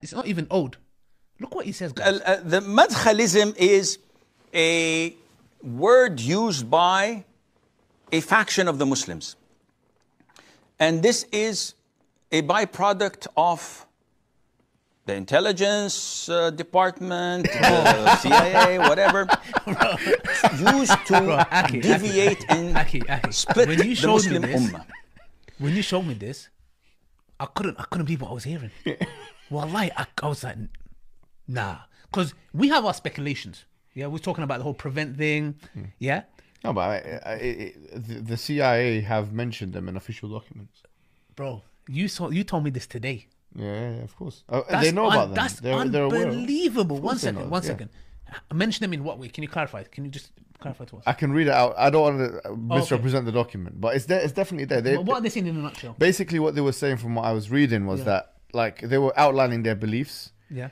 It's not even old. Look what he says, guys. The madkhalism is a word used by a faction of the Muslims. And this is a byproduct of the intelligence department, the CIA, whatever, used to deviate and split when you the showed Muslim me this, ummah. When you showed me this, I couldn't believe what I was hearing. Wallahi, I was like, nah. Because we have our speculations. Yeah, we're talking about the whole prevent thing. Yeah. No, but the CIA have mentioned them in official documents. Bro, you told me this today. Yeah, of course. They know about them. That's They're aware. unbelievable. One they know, second, one second. Mention them in what way? Can you clarify? Can you just clarify to us? I can read it out. I don't want to misrepresent the document, but it's there. It's definitely there. What are they saying in a nutshell? Basically, what they were saying from what I was reading was that, like, they were outlining their beliefs. Yeah.